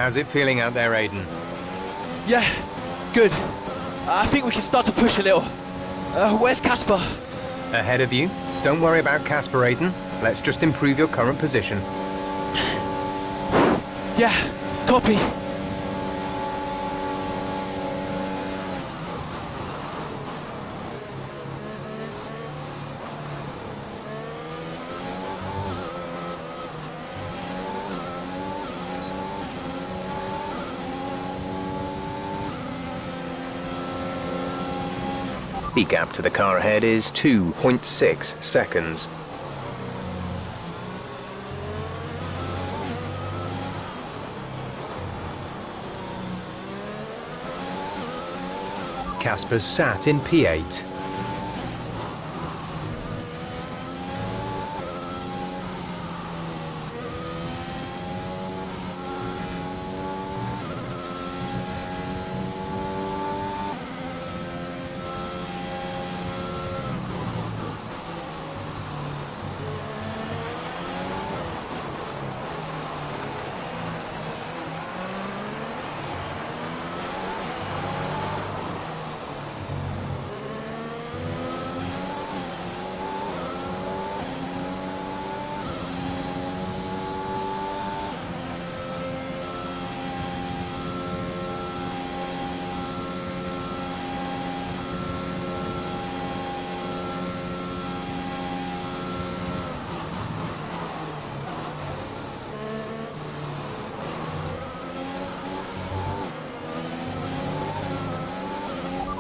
How's it feeling out there, Aiden? Yeah, good. I think we can start to push a little. Where's Casper? Ahead of you? Don't worry about Casper, Aiden. Let's just improve your current position. Yeah, copy. The gap to the car ahead is 2.6 seconds. Casper's sat in P8.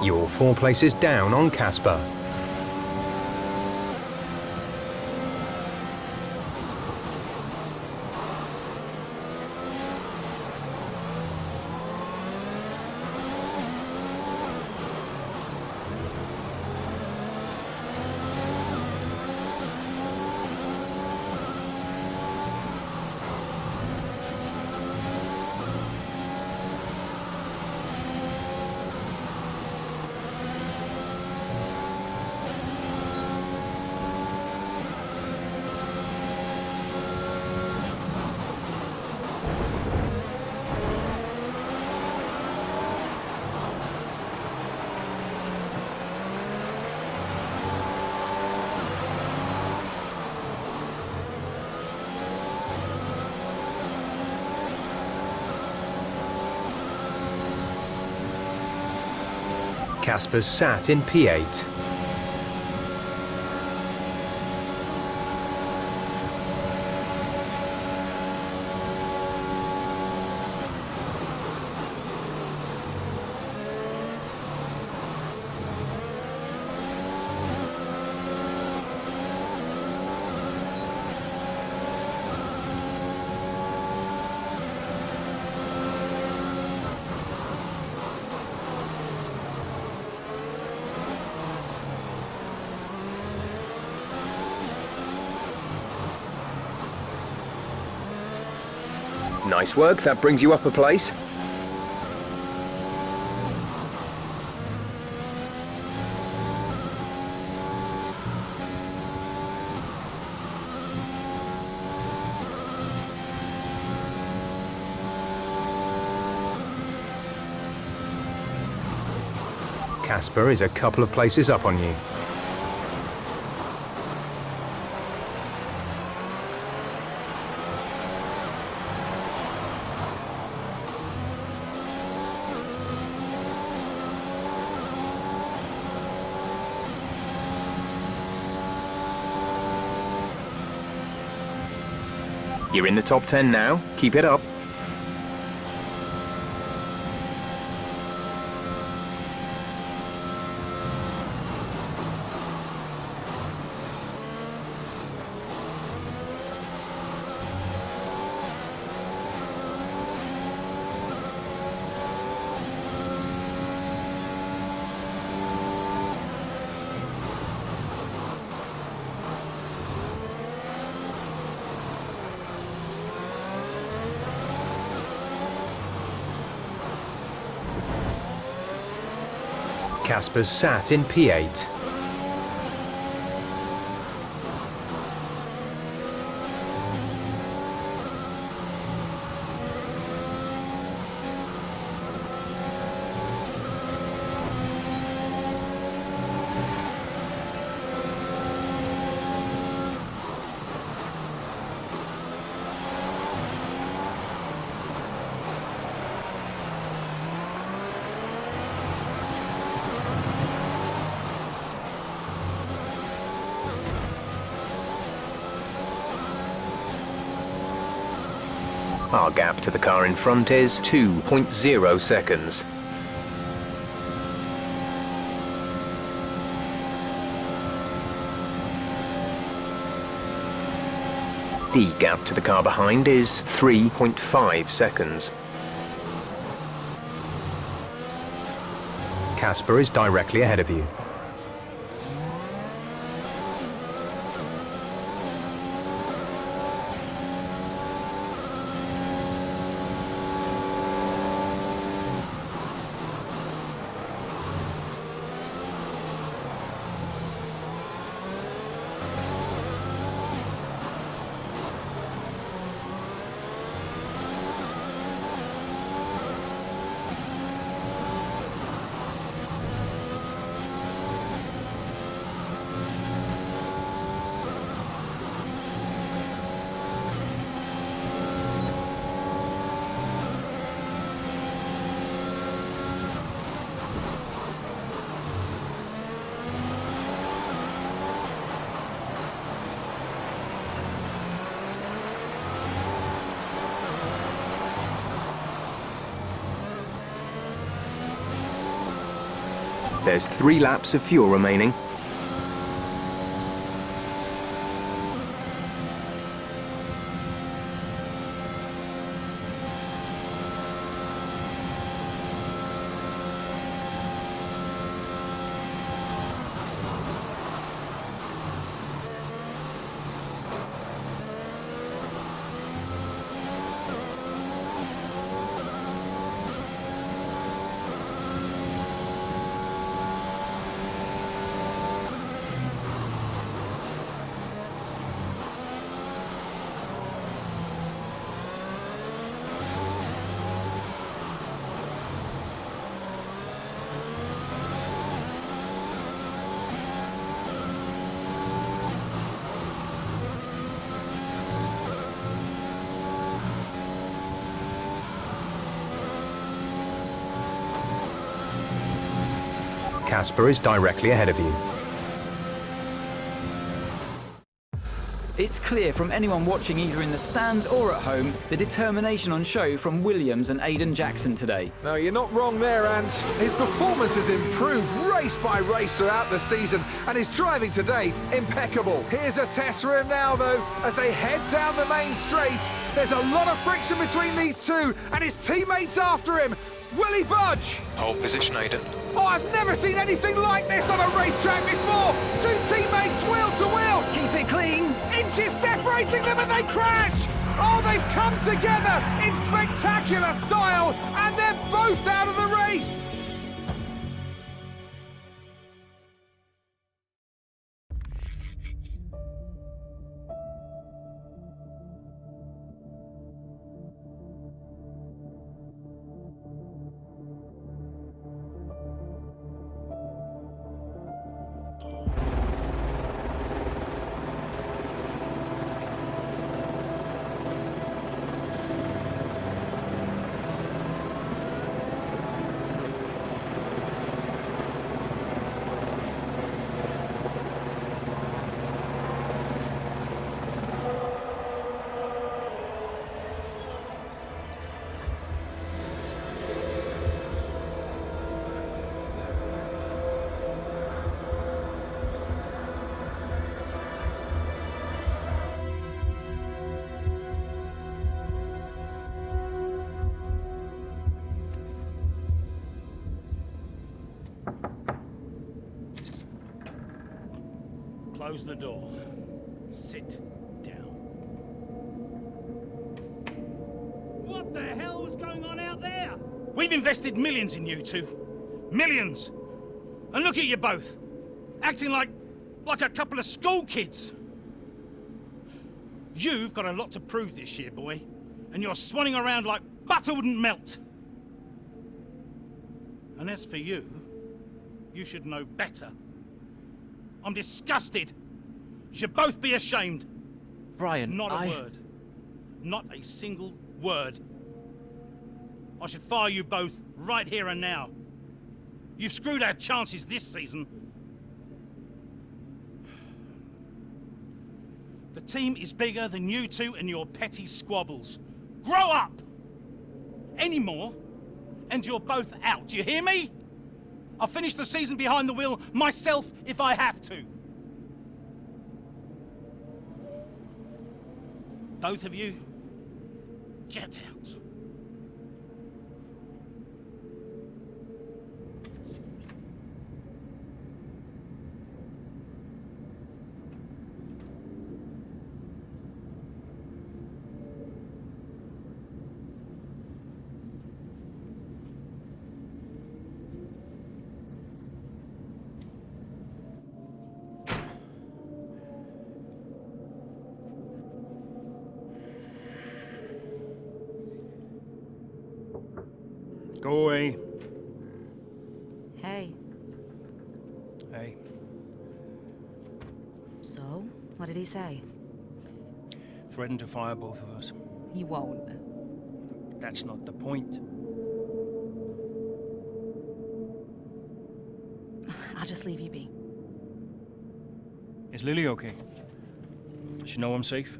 You're 4 places down on Casper. Casper's sat in P8. Nice work, that brings you up a place. Casper is a couple of places up on you. You're in the top 10 now. Keep it up. Casper's sat in P8. Our gap to the car in front is 2.0 seconds. The gap to the car behind is 3.5 seconds. Casper is directly ahead of you. There's 3 laps of fuel remaining. Casper is directly ahead of you. It's clear from anyone watching either in the stands or at home the determination on show from Williams and Aiden Jackson today. No, you're not wrong there, and his performance has improved race by race throughout the season, and his driving today, impeccable. Here's a test for him now, though, as they head down the main straight. There's a lot of friction between these two, and his teammates after him. Will he budge? Pole position, Aiden. Oh, I've never seen anything like this on a racetrack before. 2 teammates wheel to wheel. Keep it clean! Inches separating them and they crash. Oh, they've come together in spectacular style, and they're both out of the race. Close the door. Sit down. What the hell was going on out there? We've invested millions in you two. Millions! And look at you both. Acting like a couple of school kids. You've got a lot to prove this year, boy. And you're swanning around like butter wouldn't melt. And as for you, you should know better. I'm disgusted. You should both be ashamed. Brian, Not a word. Not a single word. I should fire you both right here and now. You've screwed our chances this season. The team is bigger than you two and your petty squabbles. Grow up! Any more, and you're both out. Do you hear me? I'll finish the season behind the wheel myself if I have to. Both of you, get out. Go away. Hey. Hey. So, what did he say? Threatened to fire both of us. He won't. That's not the point. I'll just leave you be. Is Lily okay? Does she know I'm safe?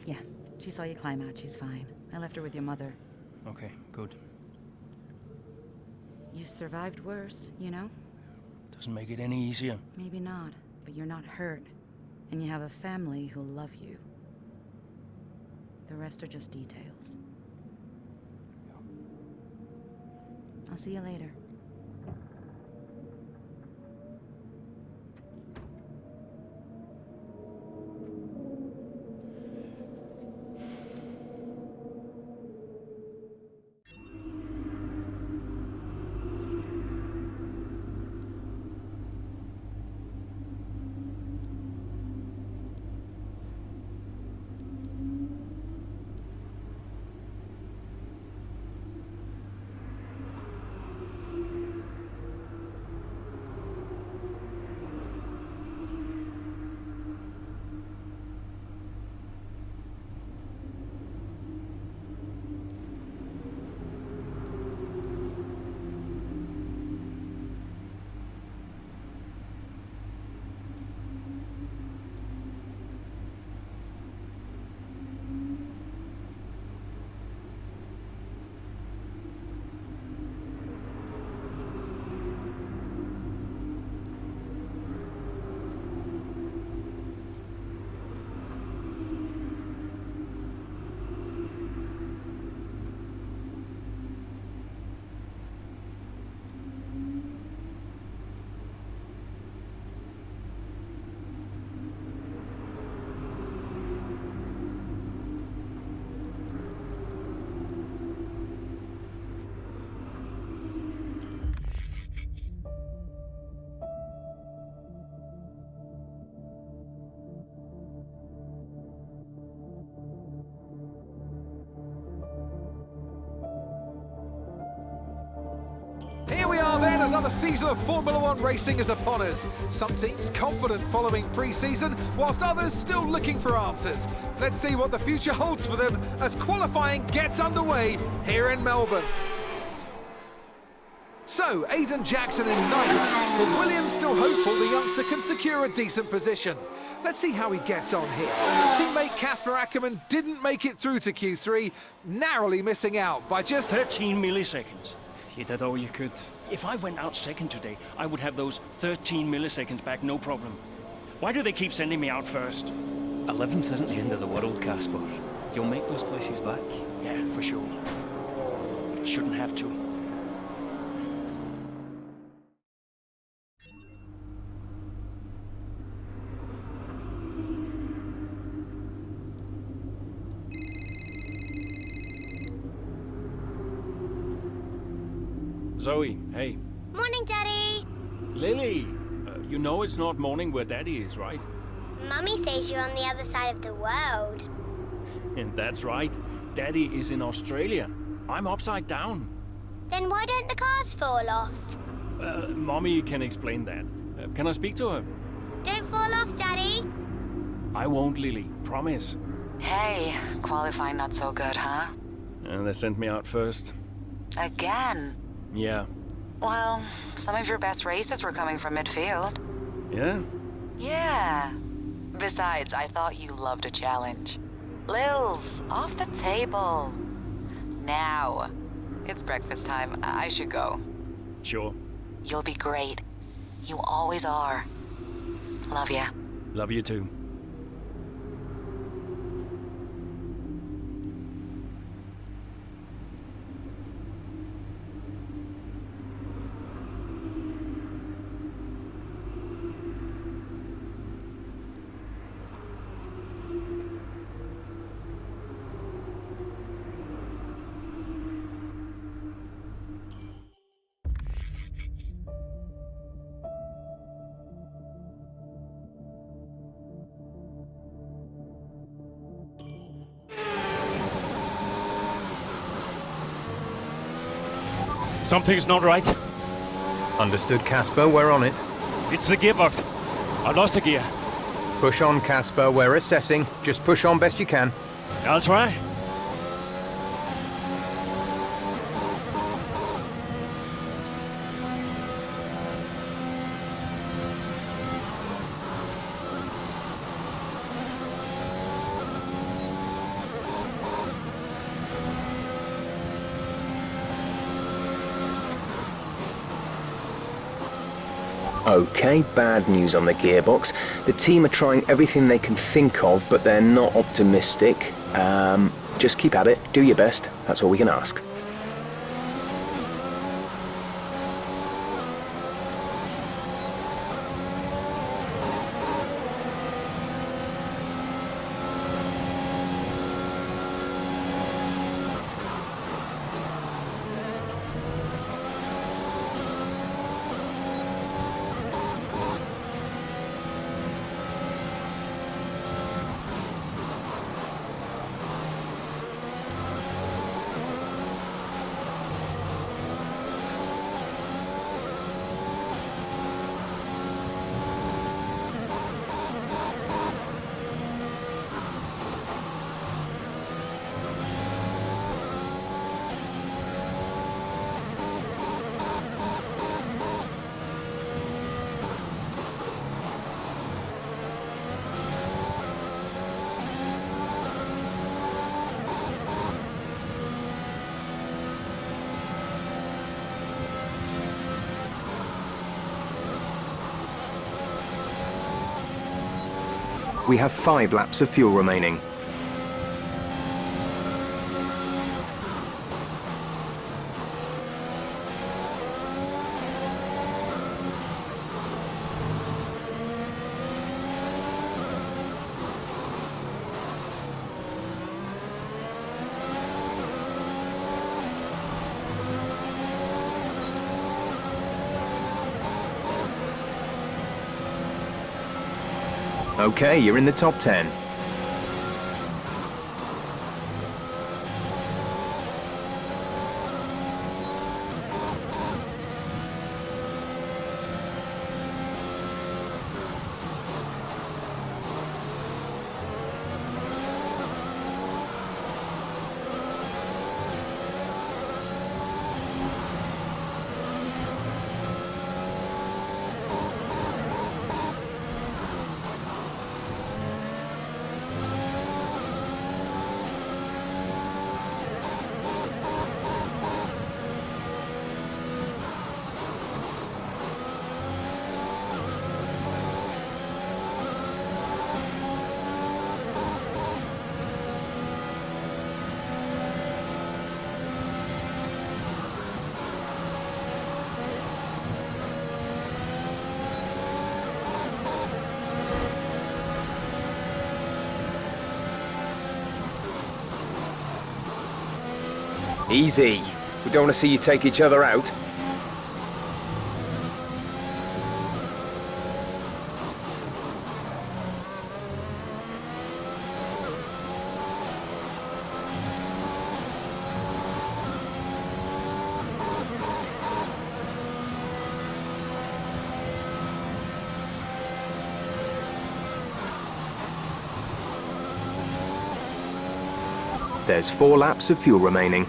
Yeah, she saw you climb out. She's fine. I left her with your mother. Okay, good. You've survived worse, you know? Doesn't make it any easier. Maybe not, but you're not hurt. And you have a family who love you. The rest are just details. I'll see you later. Here we are then, another season of Formula One racing is upon us. Some teams confident following pre-season, whilst others still looking for answers. Let's see what the future holds for them as qualifying gets underway here in Melbourne. So, Aiden Jackson in ninth, with Williams still hopeful the youngster can secure a decent position. Let's see how he gets on here. Teammate Casper Ackerman didn't make it through to Q3, narrowly missing out by just 13 milliseconds. You did all you could. If I went out second today, I would have those 13 milliseconds back, no problem. Why do they keep sending me out first? 11th isn't the end of the world, Casper. You'll make those places back. Yeah, for sure. Shouldn't have to. Zoe, hey. Morning, Daddy. Lily, you know it's not morning where Daddy is, right? Mummy says you're on the other side of the world. And that's right. Daddy is in Australia. I'm upside down. Then why don't the cars fall off? Mommy can explain that. Can I speak to her? Don't fall off, Daddy. I won't, Lily. Promise. Hey, qualifying not so good, huh? And they sent me out first. Again? Yeah. Well, some of your best races were coming from midfield. Yeah? Yeah. Besides, I thought you loved a challenge. Lils, off the table. Now. It's breakfast time. I should go. Sure. You'll be great. You always are. Love ya. Love you too. Something's not right. Understood, Casper. We're on it. It's the gearbox. I lost the gear. Push on, Casper. We're assessing. Just push on best you can. I'll try. Okay, bad news on the gearbox. The team are trying everything they can think of, but they're not optimistic. Just keep at it, do your best. That's all we can ask. We have 5 laps of fuel remaining. Okay, you're in the top 10. Easy. We don't want to see you take each other out. There's 4 laps of fuel remaining.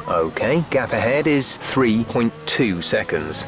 Okay, gap ahead is 3.2 seconds.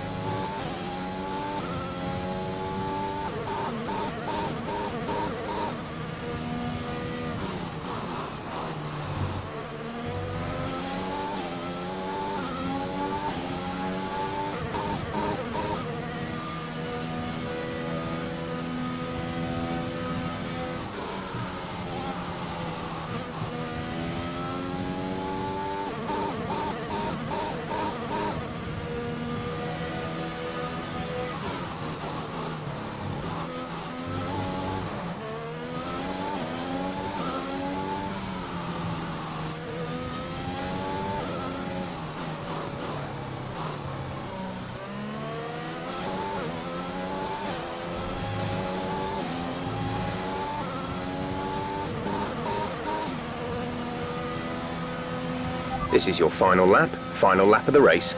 This is your final lap of the race.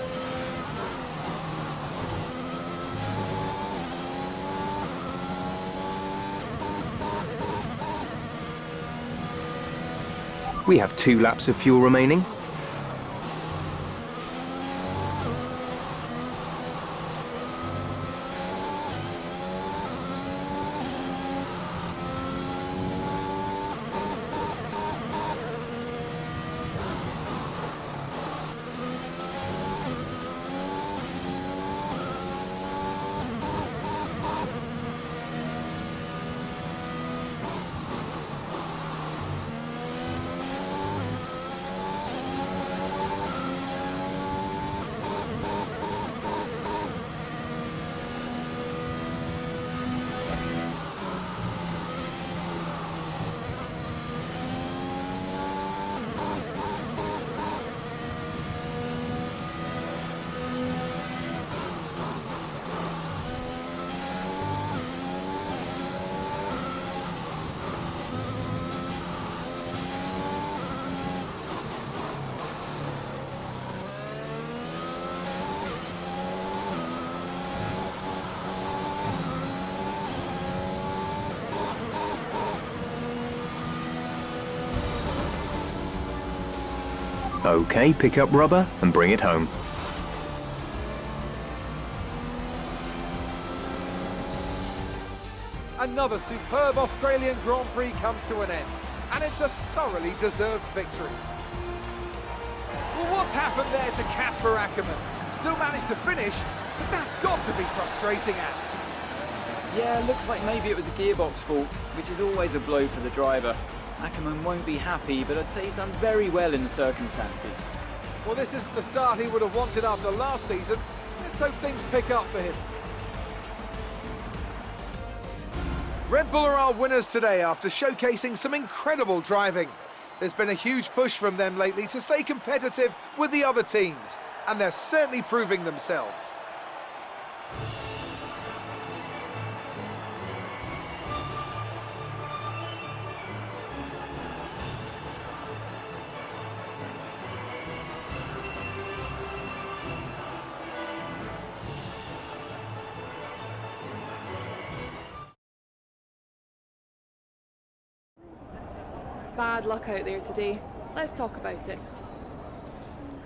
We have 2 laps of fuel remaining. Okay, pick up rubber and bring it home. Another superb Australian Grand Prix comes to an end, and it's a thoroughly deserved victory. Well, what's happened there to Casper Ackermann? Still managed to finish, but that's got to be frustrating, Ant. Yeah, looks like maybe it was a gearbox fault, which is always a blow for the driver. Ackermann won't be happy, but I'd say he's done very well in the circumstances. Well, this isn't the start he would have wanted after last season. Let's hope things pick up for him. Red Bull are our winners today after showcasing some incredible driving. There's been a huge push from them lately to stay competitive with the other teams, and they're certainly proving themselves. Bad luck out there today. Let's talk about it.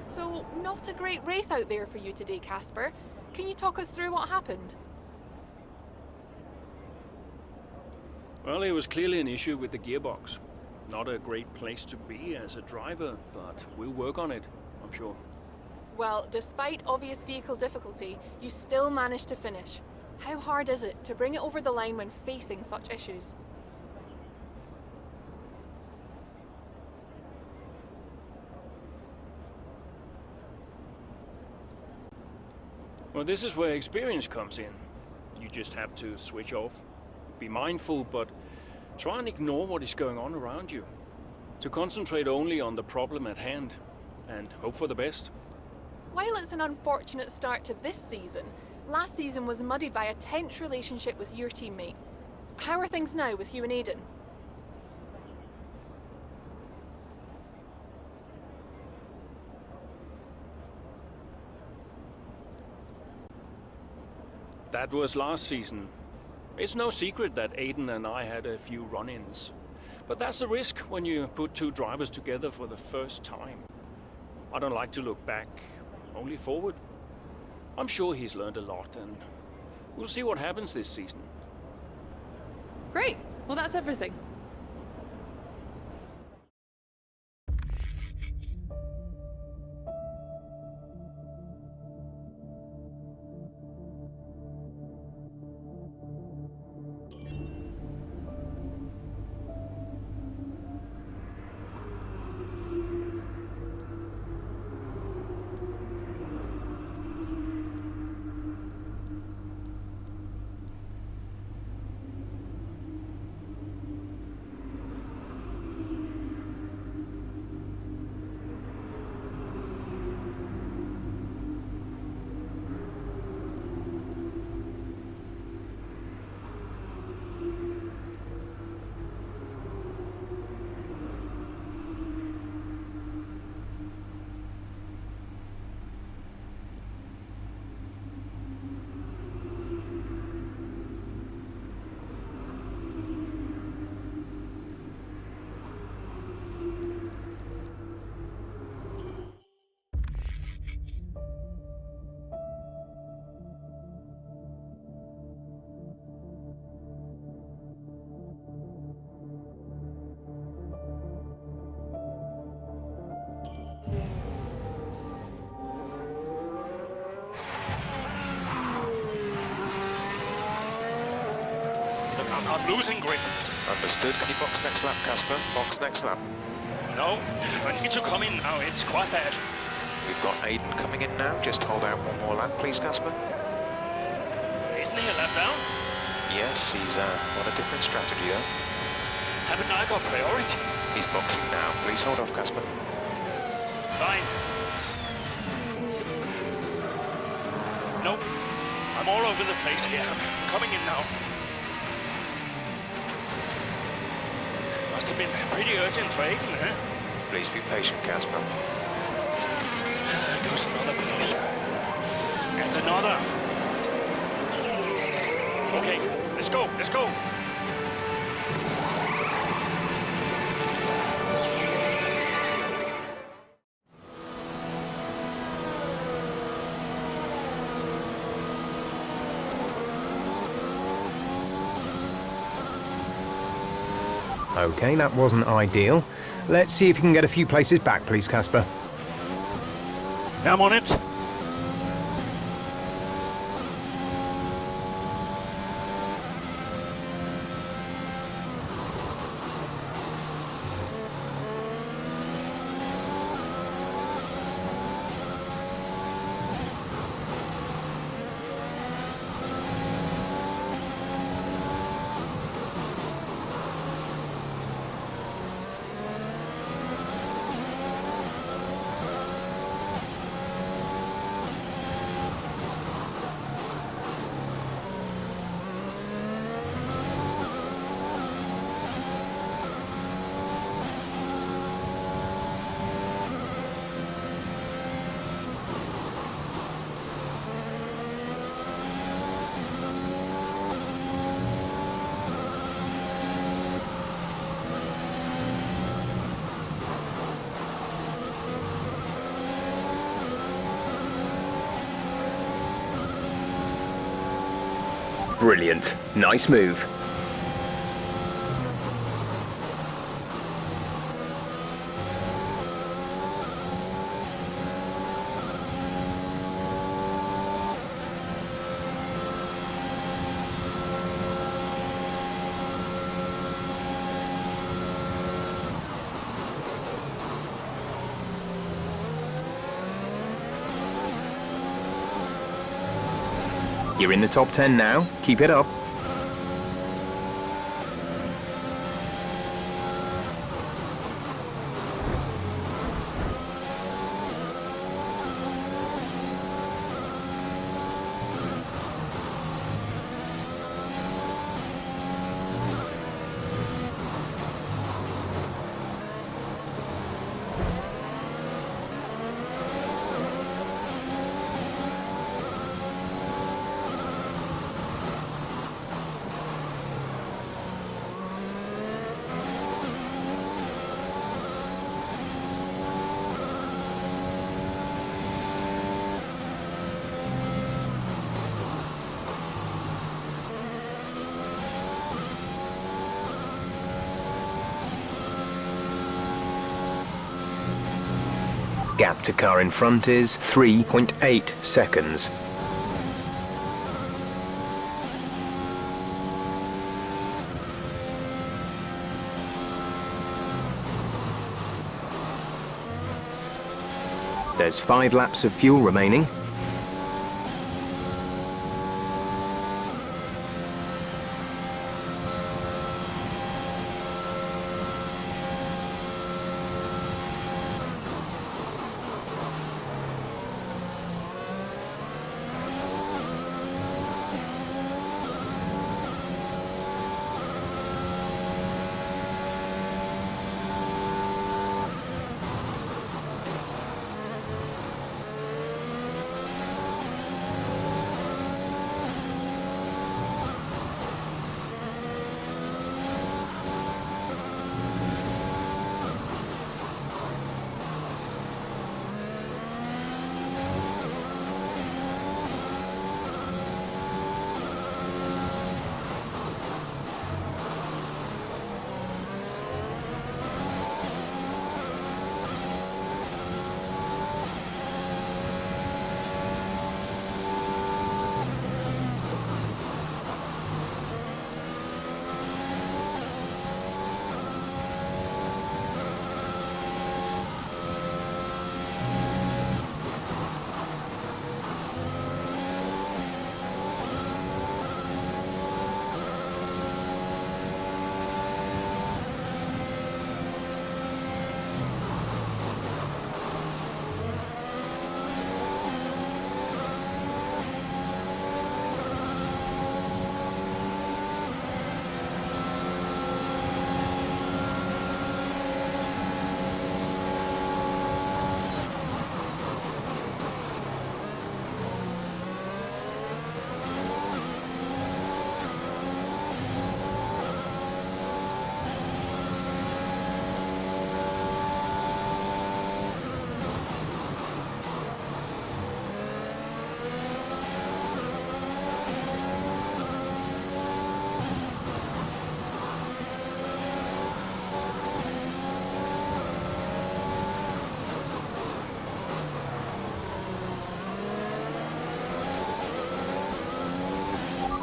So, not a great race out there for you today, Casper. Can you talk us through what happened? Well, it was clearly an issue with the gearbox. Not a great place to be as a driver, but we'll work on it, I'm sure. Well, despite obvious vehicle difficulty, you still managed to finish. How hard is it to bring it over the line when facing such issues? Well, this is where experience comes in. You just have to switch off. Be mindful, but try and ignore what is going on around you. To concentrate only on the problem at hand, and hope for the best. While it's an unfortunate start to this season, last season was muddied by a tense relationship with your teammate. How are things now with you and Aiden? That was last season. It's no secret that Aiden and I had a few run-ins. But that's the risk when you put 2 drivers together for the first time. I don't like to look back, only forward. I'm sure he's learned a lot, and we'll see what happens this season. Great. Well, that's everything. I'm losing grip. Understood. Can you box next lap, Casper? Box next lap. No, I need to come in now. It's quite bad. We've got Aiden coming in now. Just hold out one more lap, please, Casper. Isn't he a lap down? Yes, he's on a different strategy, though. Haven't I got priority? He's boxing now. Please hold off, Casper. Fine. Nope. I'm all over the place here. I'm coming in now. Must have been pretty urgent for Aiden, huh? Please be patient, Casper. There goes another place. And another. Okay, let's go, let's go. Okay, that wasn't ideal. Let's see if you can get a few places back, please, Casper. I'm on it. Brilliant. Nice move. You're in the top 10 now. Keep it up. Gap to car in front is 3.8 seconds. There's 5 laps of fuel remaining.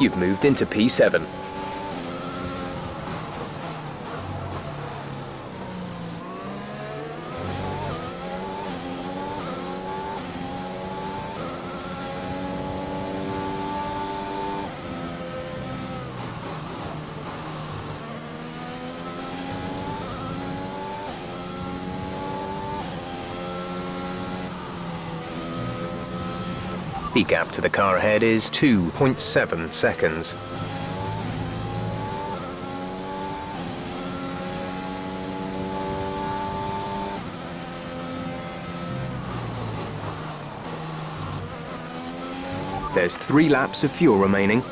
You've moved into P7. The gap to the car ahead is 2.7 seconds. There's 3 laps of fuel remaining.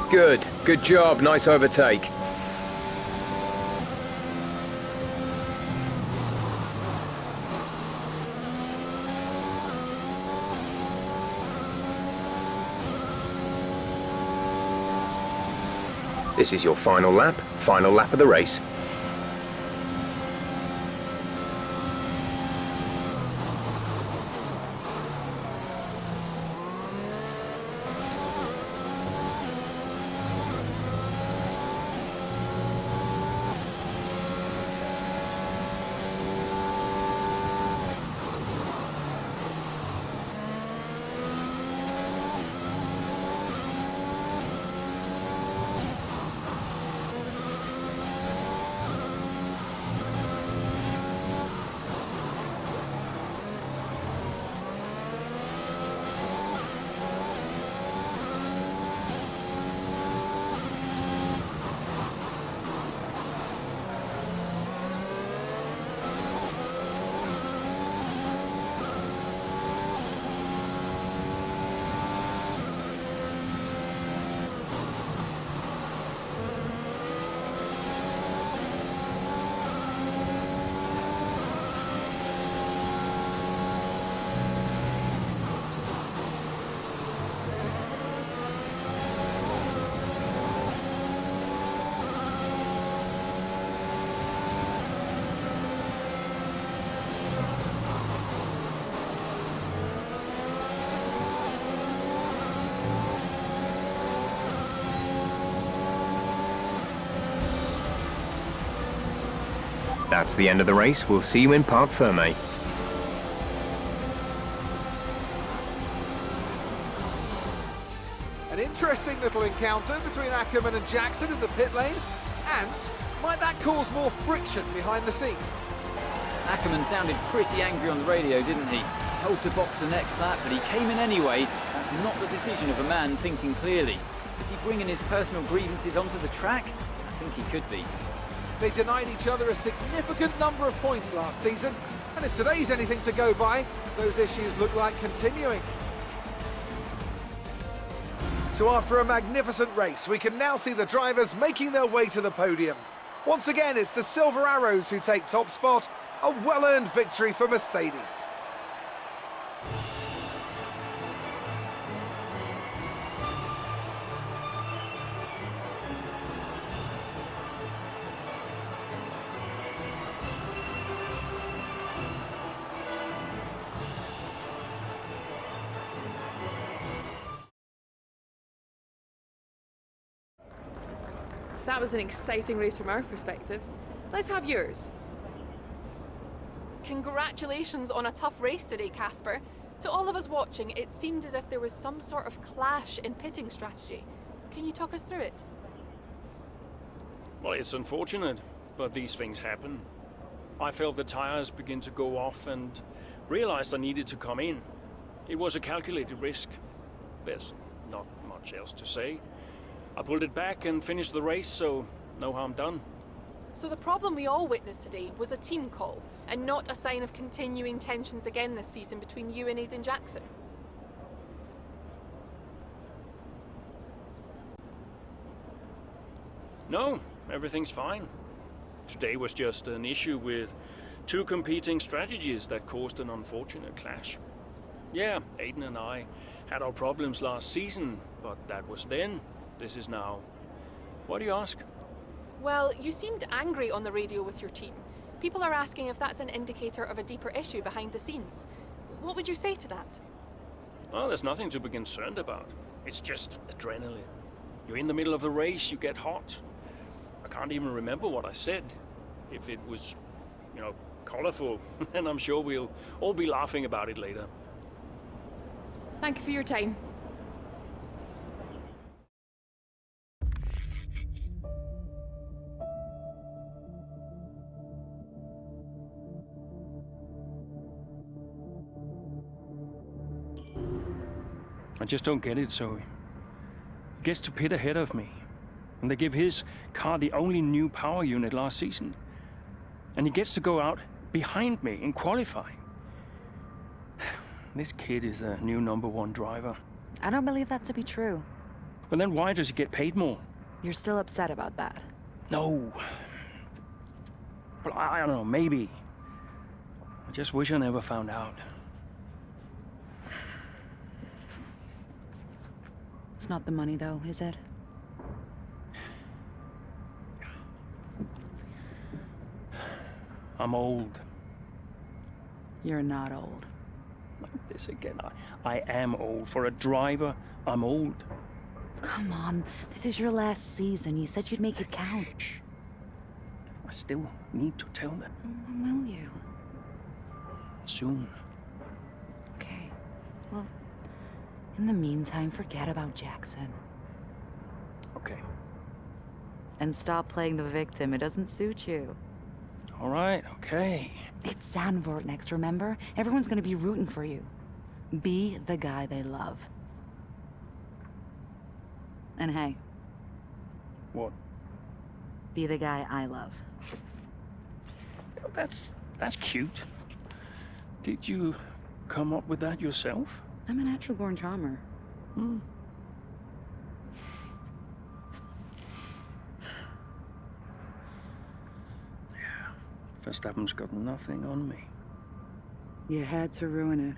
Good. Good job. Nice overtake. This is your final lap of the race. That's the end of the race. We'll see you in Parc Fermé. An interesting little encounter between Ackerman and Jackson in the pit lane, and might that cause more friction behind the scenes? Ackerman sounded pretty angry on the radio, didn't he? Told to box the next lap, but he came in anyway. That's not the decision of a man thinking clearly. Is he bringing his personal grievances onto the track? I think he could be. They denied each other a significant number of points last season, and if today's anything to go by, those issues look like continuing. So after a magnificent race, we can now see the drivers making their way to the podium. Once again, it's the Silver Arrows who take top spot, a well-earned victory for Mercedes. So that was an exciting race from our perspective. Let's have yours. Congratulations on a tough race today, Casper. To all of us watching, it seemed as if there was some sort of clash in pitting strategy. Can you talk us through it? Well, it's unfortunate, but these things happen. I felt the tires begin to go off and realized I needed to come in. It was a calculated risk. There's not much else to say. I pulled it back and finished the race, so no harm done. So the problem we all witnessed today was a team call, and not a sign of continuing tensions again this season between you and Aiden Jackson. No, everything's fine. Today was just an issue with two competing strategies that caused an unfortunate clash. Yeah, Aiden and I had our problems last season, but that was then. This is now. Why do you ask? Well, you seemed angry on the radio with your team. People are asking if that's an indicator of a deeper issue behind the scenes. What would you say to that? Well, there's nothing to be concerned about. It's just adrenaline. You're in the middle of the race, you get hot. I can't even remember what I said. If it was, colorful, and I'm sure we'll all be laughing about it later. Thank you for your time. I just don't get it, Zoe. He gets to pit ahead of me, and they give his car the only new power unit last season. And he gets to go out behind me in qualifying. This kid is the new #1 driver. I don't believe that to be true. But then why does he get paid more? You're still upset about that. No. But I don't know, maybe. I just wish I never found out. It's not the money, though, is it? I'm old. You're not old. Like this again. I am old. For a driver, I'm old. Come on, this is your last season. You said you'd make it count. I still need to tell them. When will you? Soon. Okay. Well, in the meantime, forget about Jackson. Okay. And stop playing the victim. It doesn't suit you. All right, okay. It's Zandvoort next, remember? Everyone's gonna be rooting for you. Be the guy they love. And hey. What? Be the guy I love. That's cute. Did you come up with that yourself? I'm a natural-born charmer. Hmm. Yeah, Verstappen's got nothing on me. You had to ruin it.